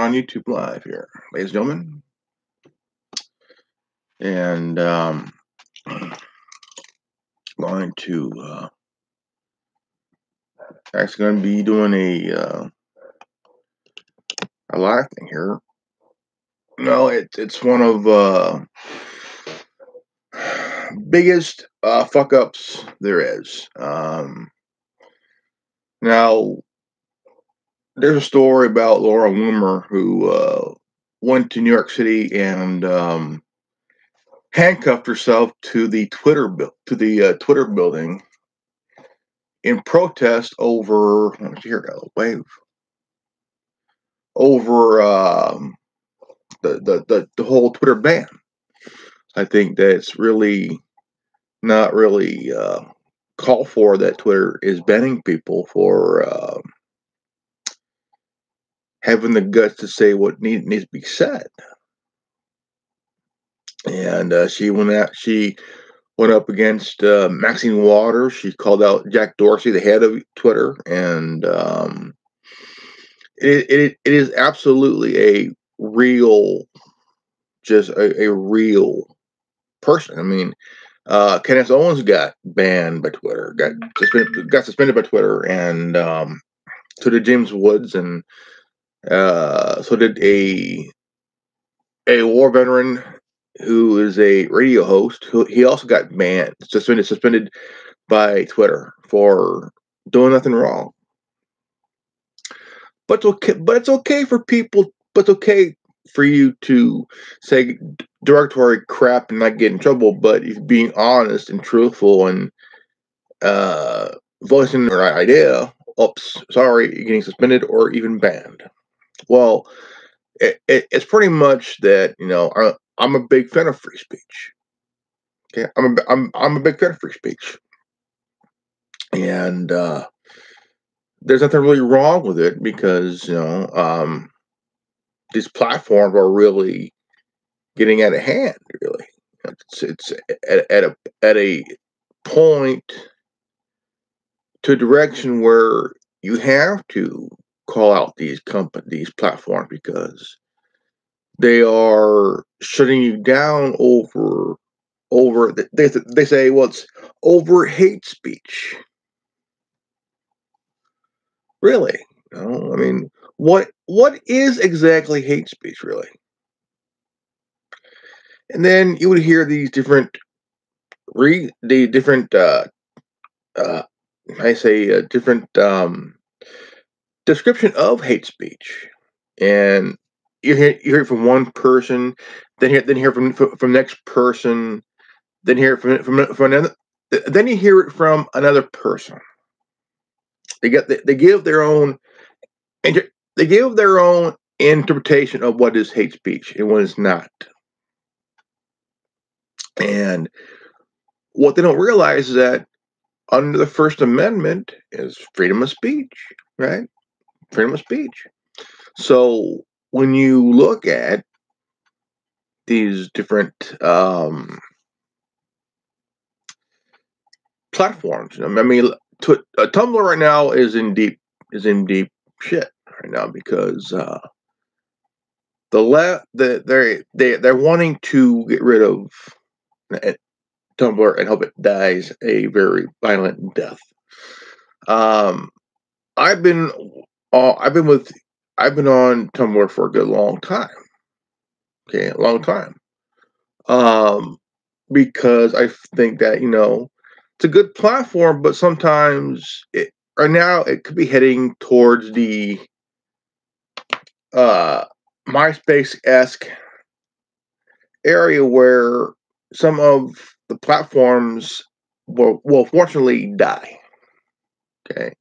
on YouTube Live here, ladies and gentlemen. And going to actually going to be doing a live thing here. No, it's one of biggest fuck ups there is. Now there's a story about Laura Loomer who went to New York City and handcuffed herself to the Twitter building in protest over over the whole Twitter ban. I think that it's really not really called for that Twitter is banning people for having the guts to say what needs to be said. And she went up against Maxine Waters. She called out Jack Dorsey, the head of Twitter, and it is absolutely a real, just a real person. I mean, Kenneth Owens got banned by Twitter, got suspended by Twitter, and so did James Woods, and so did a war veteran who is a radio host. He also got banned, suspended by Twitter for doing nothing wrong. But it's okay. But it's okay for people. But it's okay for you to say derogatory crap and not get in trouble. But if being honest and truthful and voicing your idea, oops, sorry, you're getting suspended or even banned. Well, it's pretty much that, you know, I'm a big fan of free speech. Okay, I'm a big fan of free speech, and there's nothing really wrong with it because, you know, these platforms are really getting out of hand. Really, it's at a point to a direction where you have to call out these platforms because they are shutting you down over they say, well, it's over hate speech. Really? No, I mean, what is exactly hate speech, really? And then you would hear these different uh different description of hate speech, and you hear it from one person, then hear from next person, then hear it from another, then you hear it from another person. They give their own they give their own interpretation of what is hate speech and what is not. And what they don't realize is that under the First Amendment is freedom of speech, right? Freedom of speech. So when you look at these different platforms, I mean, Tumblr right now is in deep shit right now because they're wanting to get rid of Tumblr and hope it dies a very violent death. I've been I've been on Tumblr for a good long time. Okay, a long time. Because I think that, you know, it's a good platform, but sometimes right now it could be heading towards the MySpace-esque area where some of the platforms will fortunately die. Okay.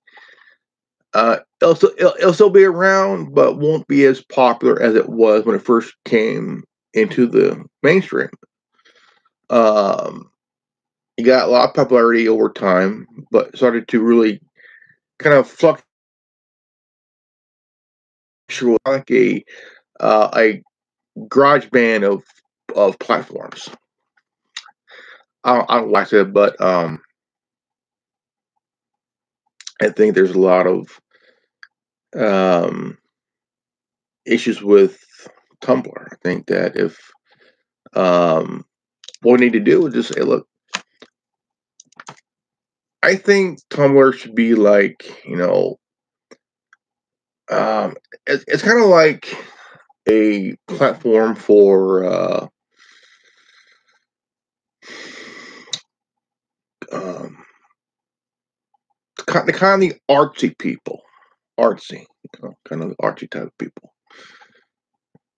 It'll still be around, but won't be as popular as it was when it first came into the mainstream. It got a lot of popularity over time, but started to really kind of fluctuate like a garage band of platforms. I don't like it, but I think there's a lot of issues with Tumblr. I think that if what we need to do is just say, look, I think Tumblr should be like, um, it's kind of like a platform for um, the kind of the artsy people, artsy, kind of the artsy type of people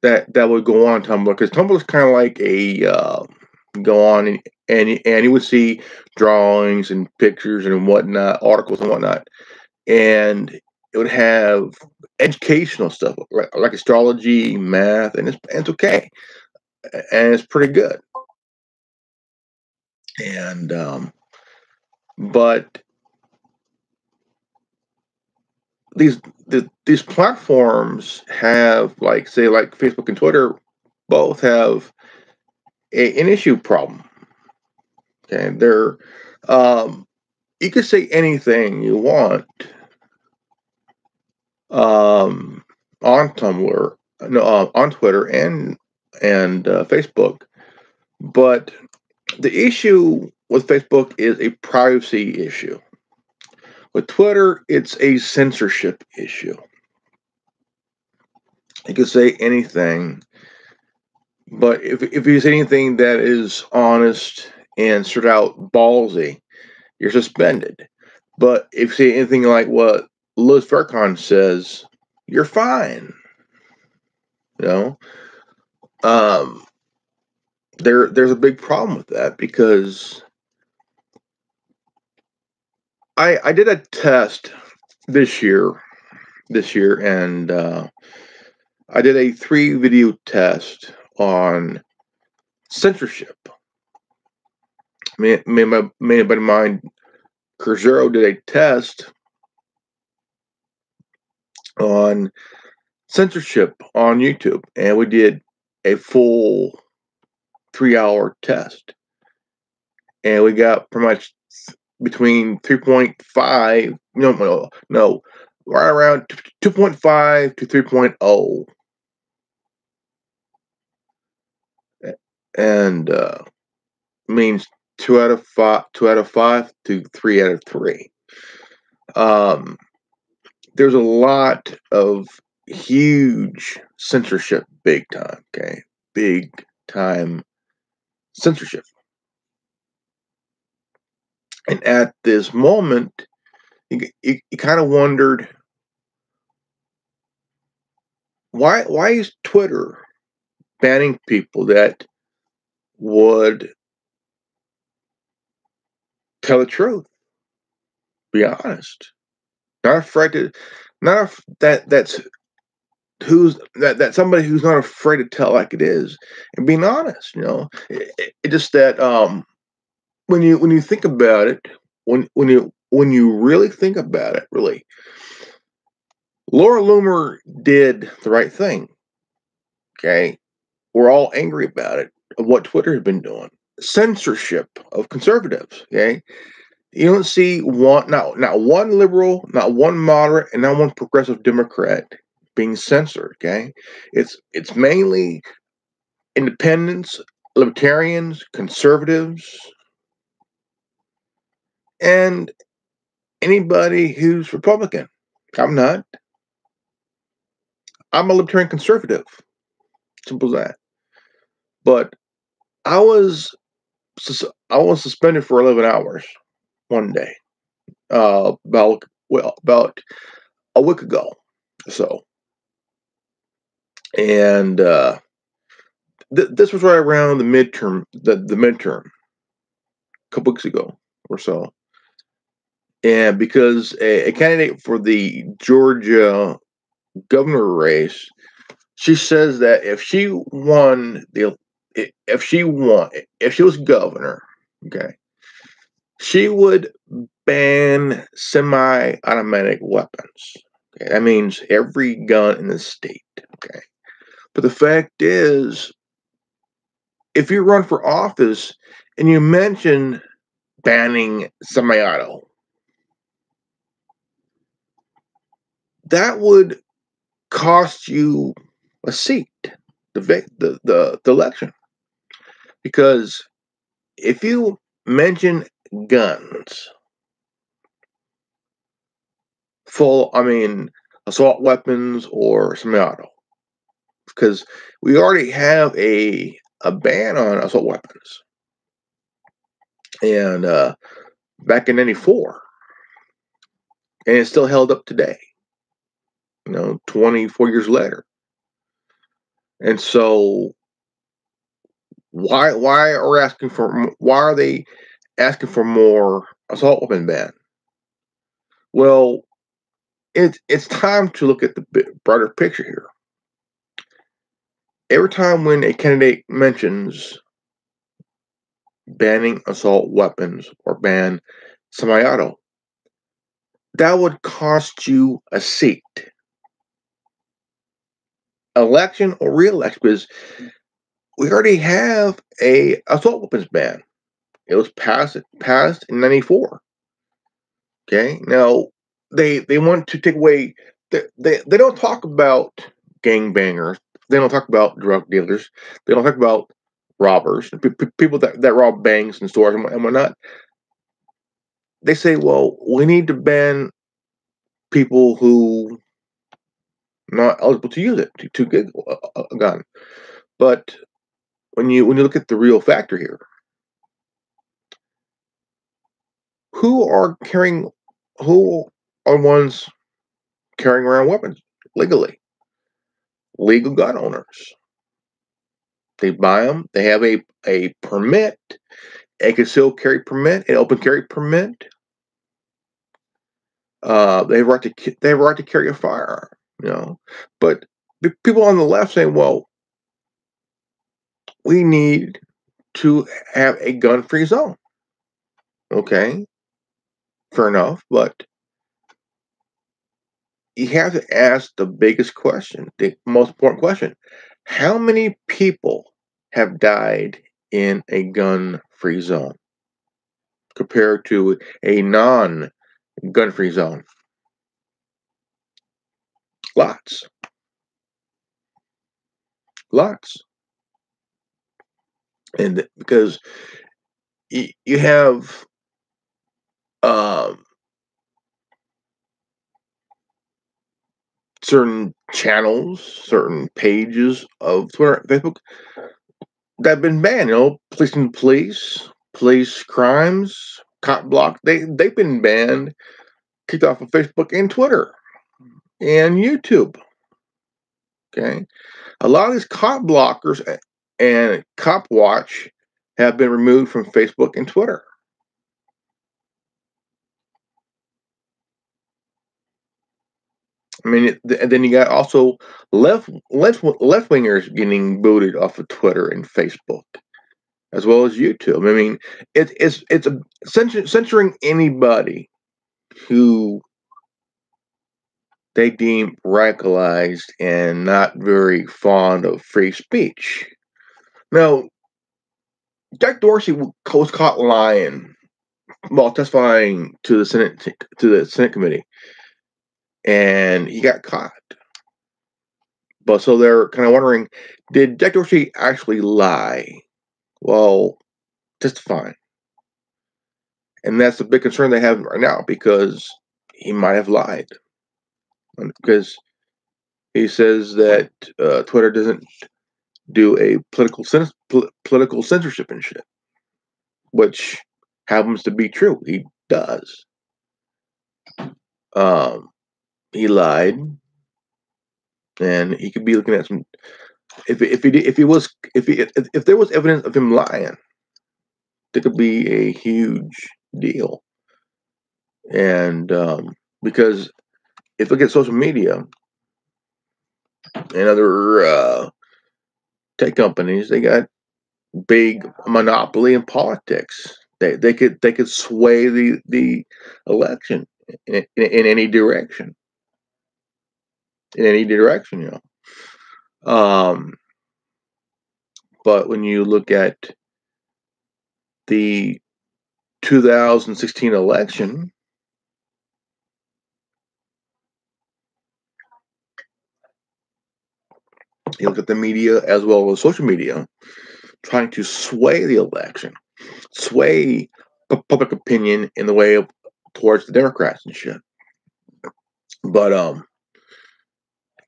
that would go on Tumblr, because Tumblr is kind of like a go on and you would see drawings and pictures and whatnot, articles and whatnot, and it would have educational stuff like astrology, math, and it's okay, and it's pretty good. And but these these platforms have, like, say, like Facebook and Twitter, both have an issue problem. Okay, they're you can say anything you want um, on Tumblr, no, on Twitter and Facebook, but the issue with Facebook is a privacy issue. With Twitter, it's a censorship issue. You can say anything, but if you say anything that is honest and straight out ballsy, you're suspended. But if you say anything like what Louis Farrakhan says, you're fine. You know, um, there's a big problem with that, because I did a test this year and I did a 3 video test on censorship. Me and buddy of mine, Curzero, did a test on censorship on YouTube, and we did a full 3-hour test, and we got pretty much between 3.5, no, right around 2.5 to 3.0, and means 2 out of 5 to 3 out of 3. Um, there's a lot of huge censorship, big time. Okay, big time censorship, and at this moment, you kind of wondered why is Twitter banning people that would tell the truth, be honest, not afraid to, that's somebody who's not afraid to tell like it is and being honest. It just that when you think about it, when you really think about it, really, Laura Loomer did the right thing. Okay, we're all angry about it, of what Twitter has been doing, censorship of conservatives. Okay, you don't see not one liberal, not one moderate, and not one progressive Democrat being censored. Okay, it's mainly independents, libertarians, conservatives, and anybody who's Republican. I'm not. I'm a libertarian conservative. Simple as that. But I was I was suspended for 11 hours one day. About a week ago. So, and this was right around the midterm, a couple weeks ago or so. And because a candidate for the Georgia governor race, she says that if she was governor, okay, she would ban semi-automatic weapons. Okay, that means every gun in the state. Okay, but the fact is, if you run for office and you mention banning semi-auto, that would cost you a seat, the election. Because if you mention guns, assault weapons or semi-auto, because we already have a ban on assault weapons, and back in '94, and it's still held up today. 24 years later, and so why are they asking for more assault weapon ban? Well, it's time to look at the broader picture here. Every time when a candidate mentions banning assault weapons or ban semi-auto, that would cost you a seat, election or re-election, because we already have a assault weapons ban. It was passed in '94. Okay, now they want to take away. They don't talk about gangbangers. They don't talk about drug dealers. They don't talk about robbers, people that rob banks and stores and whatnot. They say, well, we need to ban people who not eligible to use it to get a gun. But when you look at the real factor here, who are carrying who are ones carrying around weapons legally? Legal gun owners. They buy them. They have a permit, a concealed carry permit, an open carry permit. They have a right to carry a firearm. But people on the left saying, well, we need to have a gun-free zone. Okay, fair enough, but you have to ask the biggest question, the most important question. How many people have died in a gun-free zone compared to a non-gun-free zone? Lots. Lots. And because you have um, certain channels, certain pages of Twitter, Facebook that have been banned. Police crimes, cop block. They've been banned, kicked off of Facebook and Twitter and YouTube. Okay, a lot of these cop blockers and Cop Watch have been removed from Facebook and Twitter. I mean, and then you got also left wingers getting booted off of Twitter and Facebook, as well as YouTube. I mean, it's censoring anybody who they deem radicalized and not very fond of free speech. Now, Jack Dorsey was caught lying while testifying to the Senate committee, and he got caught. But so they're kind of wondering, did Jack Dorsey actually lie while testifying? And that's the big concern they have right now, because he might have lied. Because he says that Twitter doesn't do a political censorship and shit, which happens to be true. He does. He lied, and he could be looking at some. If there was evidence of him lying, that could be a huge deal. And because if you look at social media and other tech companies, they got big monopoly in politics. They could sway the election in any direction. In any direction. But when you look at the 2016 election, You look at the media as well as social media, trying to sway the election, sway public opinion in the way of towards the Democrats and shit. But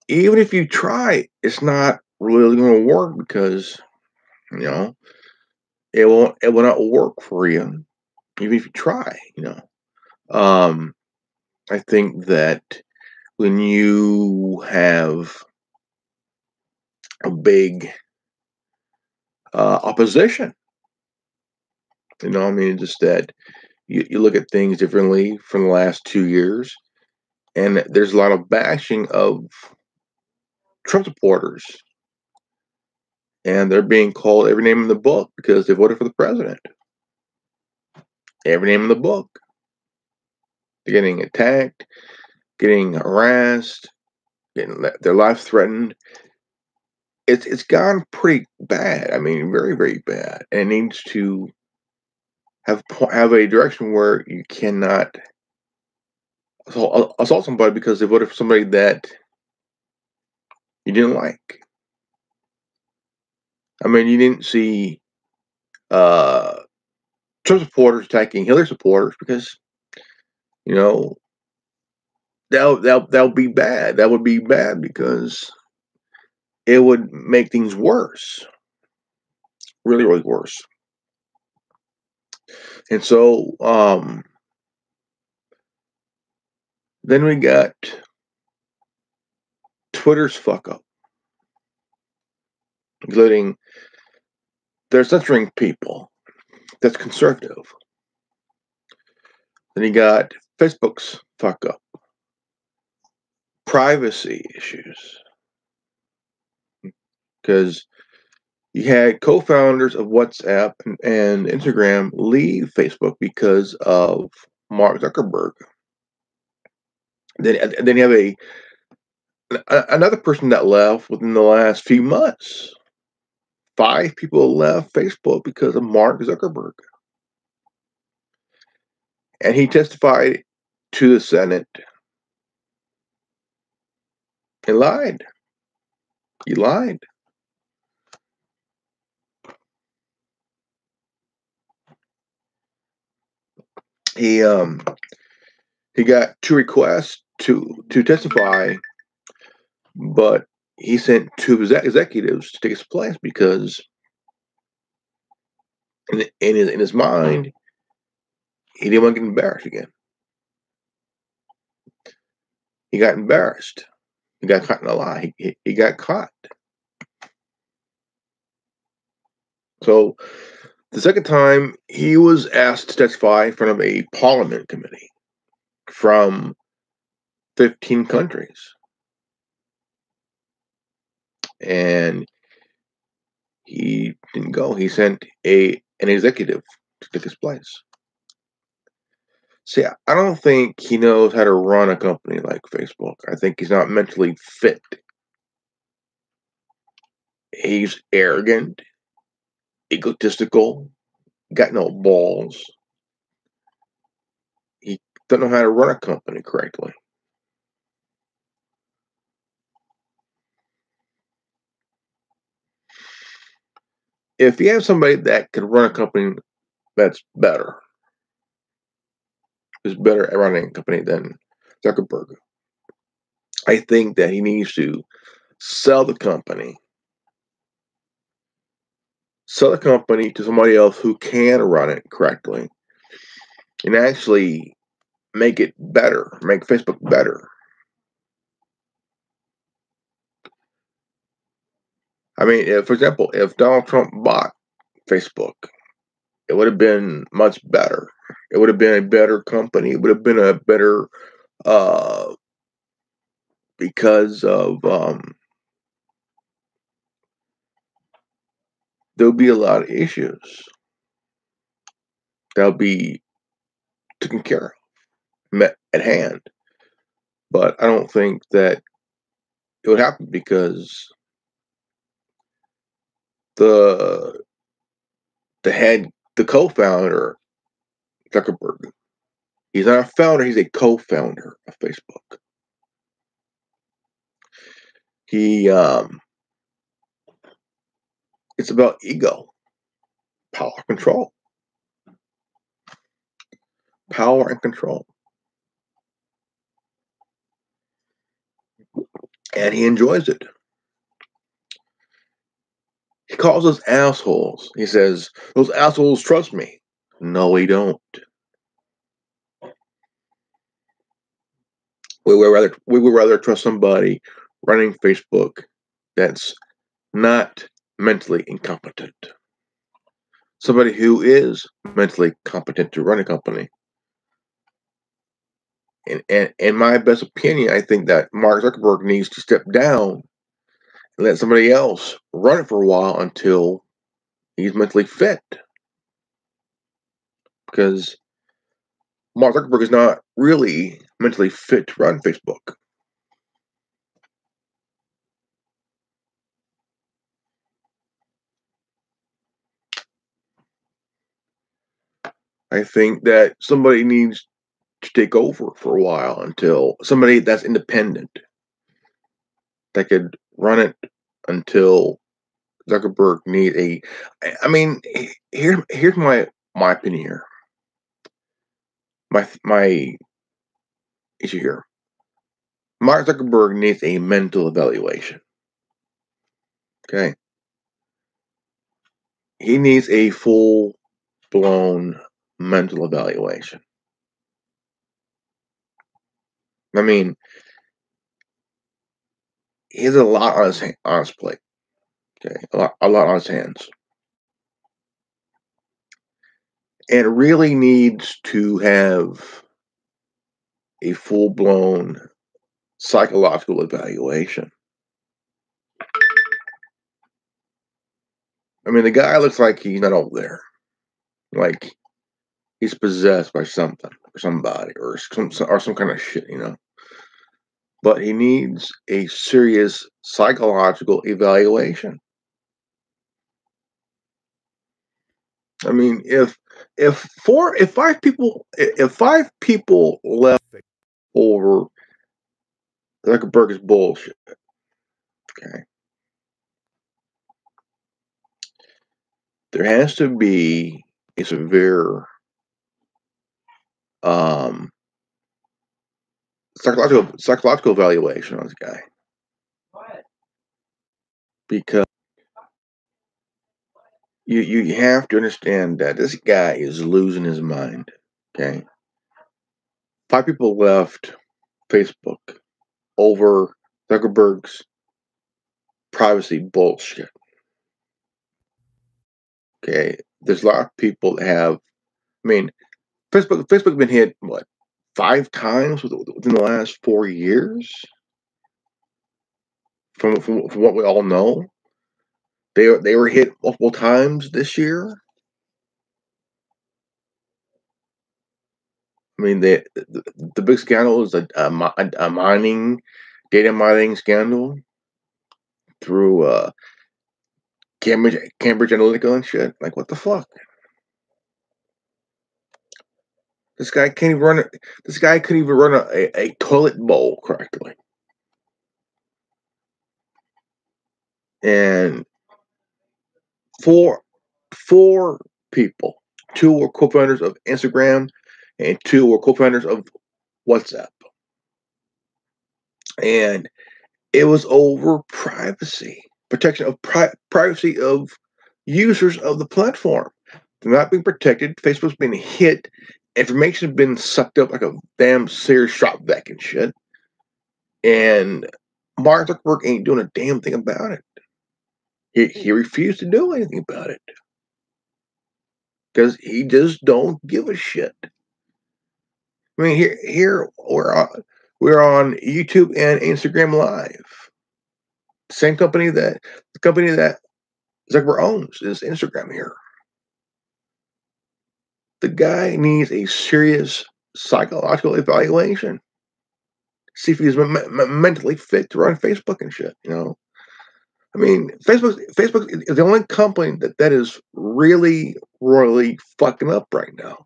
even if you try, it's not really going to work because you know it will not work for you, even if you try. I think that when you have a big opposition, I mean, just that you look at things differently from the last 2 years, and there's a lot of bashing of Trump supporters, and they're being called every name in the book because they voted for the president. Every name in the book. They're getting attacked, getting harassed, getting their life threatened. It's gone pretty bad. I mean, very very bad, and it needs to have a direction where you cannot assault somebody because they voted for somebody that you didn't like. I mean, you didn't see uh, Trump supporters attacking Hillary supporters because you know that would be bad. That would be bad because it would make things worse, really really worse. And so then we got Twitter's fuck up, including they're censoring people. That's conservative. Then you got Facebook's fuck up, privacy issues, because you had co-founders of WhatsApp and Instagram leave Facebook because of Mark Zuckerberg. Then you have another person that left within the last few months. 5 people left Facebook because of Mark Zuckerberg. And he testified to the Senate and lied. He lied. He he got 2 requests to testify, but he sent 2 of his executives to take his place because in his mind he didn't want to get embarrassed again. He got embarrassed. He got caught in a lie. He got caught. So the second time he was asked to testify in front of a parliament committee from 15 countries. And he didn't go. He sent an executive to take his place. See, I don't think he knows how to run a company like Facebook. I think he's not mentally fit. He's arrogant, egotistical, got no balls. He doesn't know how to run a company correctly. If you have somebody that can run a company that's better, is better at running a company than Zuckerberg, I think that he needs to sell the company, to somebody else who can run it correctly, and actually make it better, make Facebook better. I mean, for example, if Donald Trump bought Facebook, it would have been much better. It would have been a better company. It would have been a better uh, because of there'll be a lot of issues that'll be taken care of, met at hand. But I don't think that it would happen because the the co-founder Zuckerberg, he's not a founder, he's a co-founder of Facebook. He It's about ego, power, control, power and control. And he enjoys it. He calls us assholes. He says, those assholes trust me. No, we don't. We would rather trust somebody running Facebook that's not mentally incompetent. Somebody who is mentally competent to run a company. And in my best opinion, I think that Mark Zuckerberg needs to step down and let somebody else run it for a while until he's mentally fit. Because Mark Zuckerberg is not really mentally fit to run Facebook. I think that somebody needs to take over for a while until somebody that's independent that could run it until Zuckerberg need a. I mean, here's my opinion here. My issue here. Mark Zuckerberg needs a mental evaluation. Okay, he needs a full blown mental evaluation. I mean, he has a lot on his plate. Okay, a lot on his hands, and really needs to have a full blown psychological evaluation. I mean, the guy looks like he's not over there. Like he's possessed by something or somebody or some kind of shit, you know. But he needs a serious psychological evaluation. I mean, if five people left over Zuckerberg's bullshit, okay, there has to be a severe um, psychological evaluation on this guy because you have to understand that this guy is losing his mind. Okay, five people left Facebook over Zuckerberg's privacy bullshit. Okay, there's a lot of people that have. I mean, Facebook been hit what 5 times within the last 4 years. From what we all know, they were hit multiple times this year. I mean, the big scandal is a mining, data mining scandal through Cambridge Analytica and shit. Like, what the fuck? This guy can't even run. This guy couldn't even run a toilet bowl correctly. And four people, two were co-founders of Instagram, and two were co-founders of WhatsApp. And it was over privacy, protection of privacy of users of the platform. They're not being protected. Facebook's been hit. Information's been sucked up like a damn Sears shop vac and shit. And Mark Zuckerberg ain't doing a damn thing about it. He refused to do anything about it because he just don't give a shit. I mean, here we're on YouTube and Instagram Live. Same company that the company that Zuckerberg owns is Instagram here. The guy needs a serious psychological evaluation. See if he's mentally fit to run Facebook and shit. You know, I mean, Facebook is the only company that is really royally fucking up right now,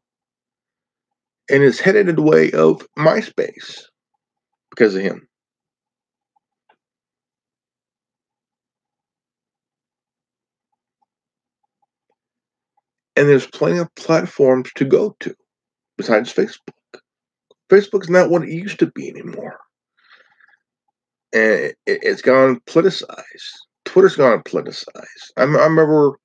and is headed in the way of MySpace because of him. And there's plenty of platforms to go to besides Facebook. Facebook's not what it used to be anymore. And it's gone politicized. Twitter's gone politicized. I remember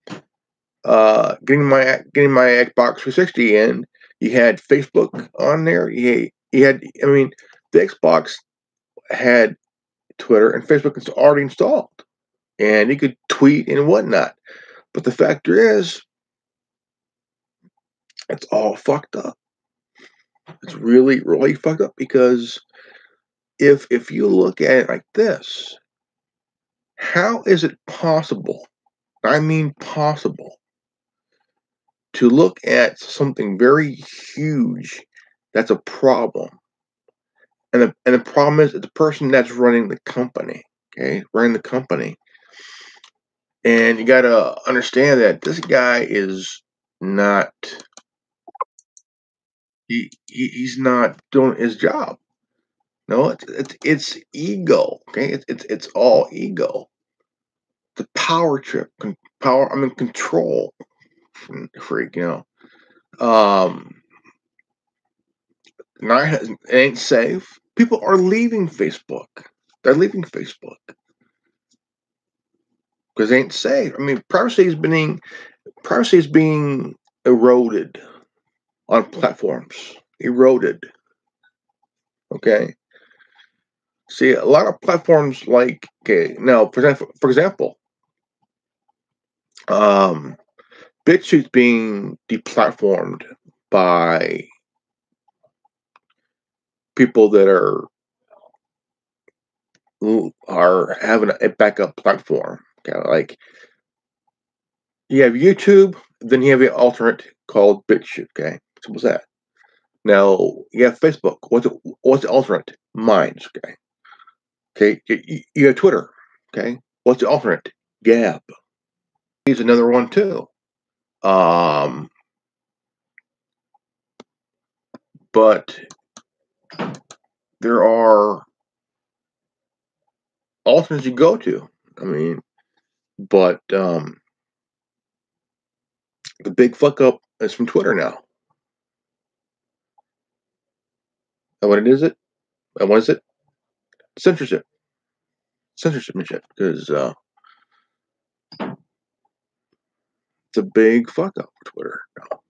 getting my Xbox 360, and you had Facebook on there. You had, I mean, the Xbox had Twitter and Facebook is already installed, and you could tweet and whatnot. But the factor is, it's all fucked up. It's really, really fucked up, because if you look at it like this, how is it possible? I mean, possible to look at something very huge that's a problem, and the problem is the person that's running the company. Okay, running the company, and you got to understand that this guy is not. He's not doing his job. No, it's ego. Okay, it's all ego. The power trip, power. I mean, control freak. Not, it ain't safe. People are leaving Facebook. They're leaving Facebook because it ain't safe. I mean, privacy is being eroded on platforms. Eroded. Okay. See, a lot of platforms like, okay, now for example, BitChute's being deplatformed by people that are having a backup platform. Okay, like you have YouTube, then you have an alternate called BitChute. Okay, simple as that. Now you have Facebook. What's the alternate? Minds. Okay. Okay. You have Twitter. Okay. What's the alternate? Gab. Here's another one too. But there are alternates you go to. I mean, but the big fuck up is from Twitter now. And what is it? And what is it? Censorship. Censorship and shit. Because it's a big fuck up for Twitter now.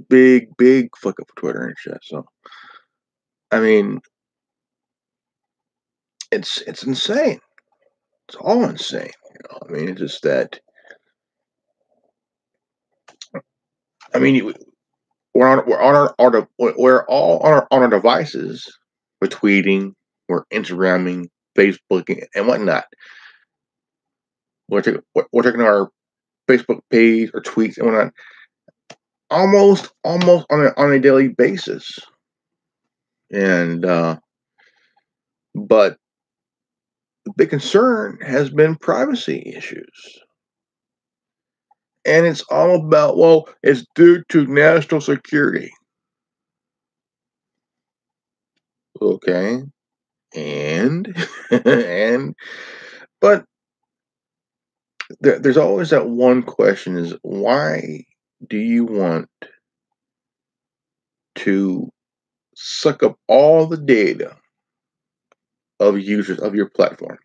Big fuck up for Twitter and shit. So, I mean, it's insane. It's all insane. I mean, it's just that. I mean, we're all on our devices. We're tweeting, we're Instagramming, Facebooking, and whatnot. We're checking our Facebook page or tweets and whatnot, almost on a daily basis. And but the big concern has been privacy issues. And it's all about, well, it's due to national security. Okay. And and but there's always that one question: is why do you want to suck up all the data of users of your platform?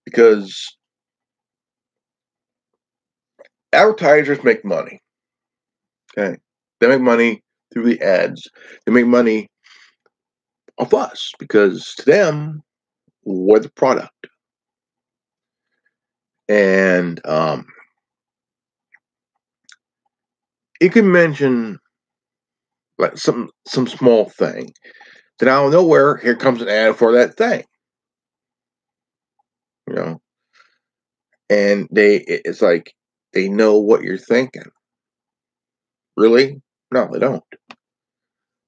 Because advertisers make money. Okay, they make money through the ads. They make money off us because to them we're the product. And you can mention like some small thing. Then out of nowhere, here comes an ad for that thing. You know, and it's like they know what you're thinking. Really? No, they don't.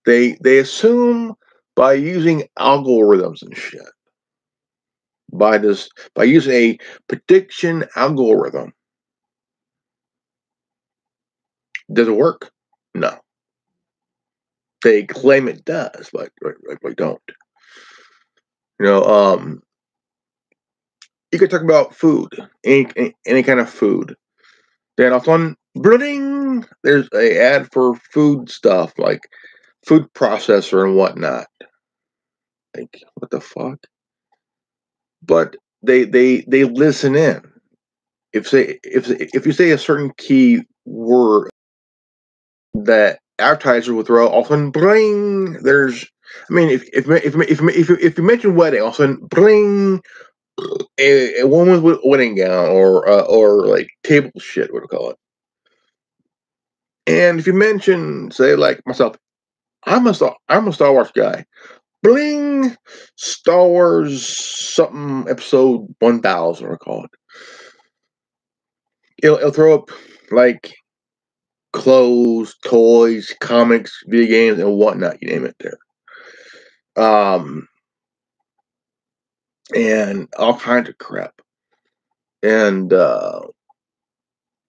They assume by using algorithms and shit. By using a prediction algorithm. Does it work? No. They claim it does, but don't. You know, you could talk about food, any kind of food. Then all of a sudden, bling, there's a ad for food stuff like food processor and whatnot. Like, what the fuck? But they listen in. If you say a certain key word, that advertiser will throw, all of a sudden, bling. There's, I mean, if you mention wedding, all of a sudden, bling, a woman with a wedding gown or like table shit, what do we call it? And if you mention, say, like myself, I'm a Star Wars guy. Bling, Star Wars something episode 1000, I call it. It'll throw up like clothes, toys, comics, video games, and whatnot. You name it there. And all kinds of crap. And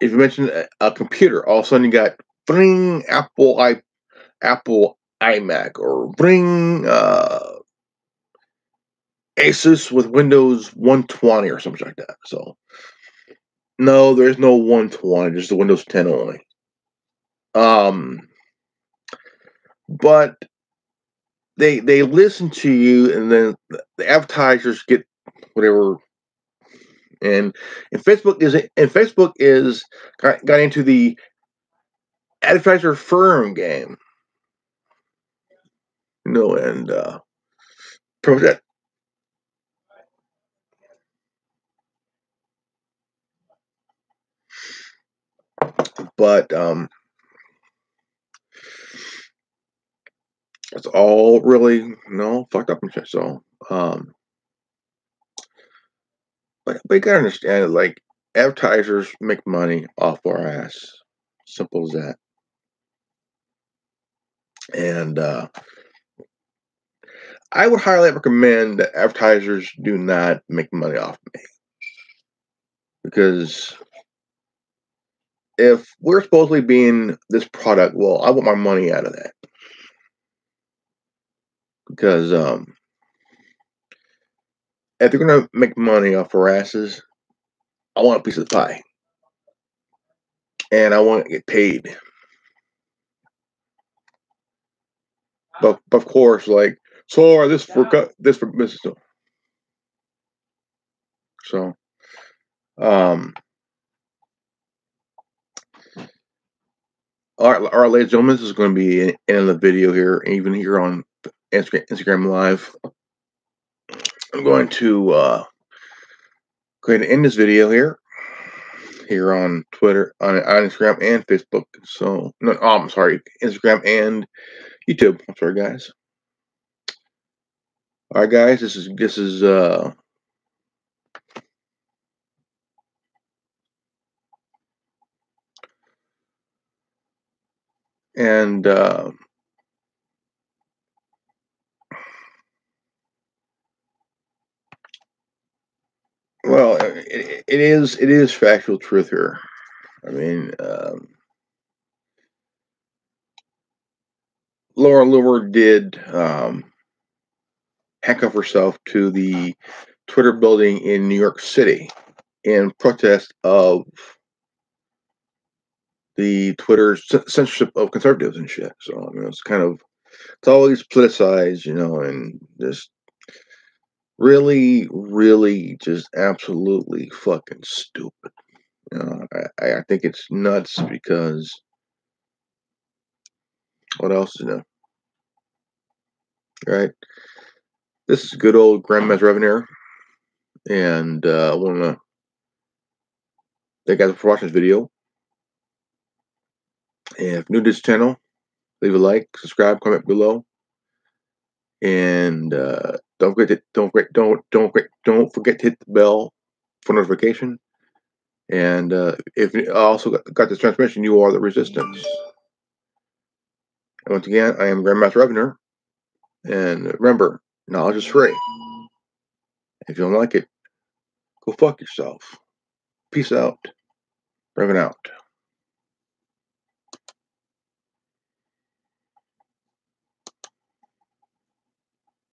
if you mention a computer, all of a sudden you got bring Apple iMac, or bring Asus with Windows 120 or something like that. So no, there's no 120, just the Windows 10 only. But they listen to you, and then the advertisers get whatever. And Facebook is got into the advertiser firm game, and that. But it's all really fucked up and shit. So but you gotta understand it, like, advertisers make money off our ass. Simple as that. And I would highly recommend that advertisers do not make money off me. Because if we're supposedly being this product, well, I want my money out of that. Because if they're gonna make money off our asses, I want a piece of the pie. And I want to get paid. But of course, like, so this for business. So all right, ladies and gentlemen, this is going to be in the video here, even here on Instagram Live. I'm going to go ahead and end this video here on Twitter, on Instagram and Facebook. So no, I'm sorry, Instagram and YouTube. I'm sorry, guys. All right, guys, this is and well, it is factual truth here. I mean, Laura Loomer did handcuff herself to the Twitter building in New York City in protest of the Twitter censorship of conservatives and shit. So I mean, it's always politicized, and just really, really, just absolutely fucking stupid. I think it's nuts because what else is new, right? This is good old Grandma's Revenue, and I want to thank you guys for watching this video. And if new to this channel, leave a like, subscribe, comment below, and don't forget to hit the bell for notification. And if you also got this transmission, you are the resistance. And once again, I am Grandmaster Revenue, and remember, knowledge is free. If you don't like it, go fuck yourself. Peace out. Revenue out.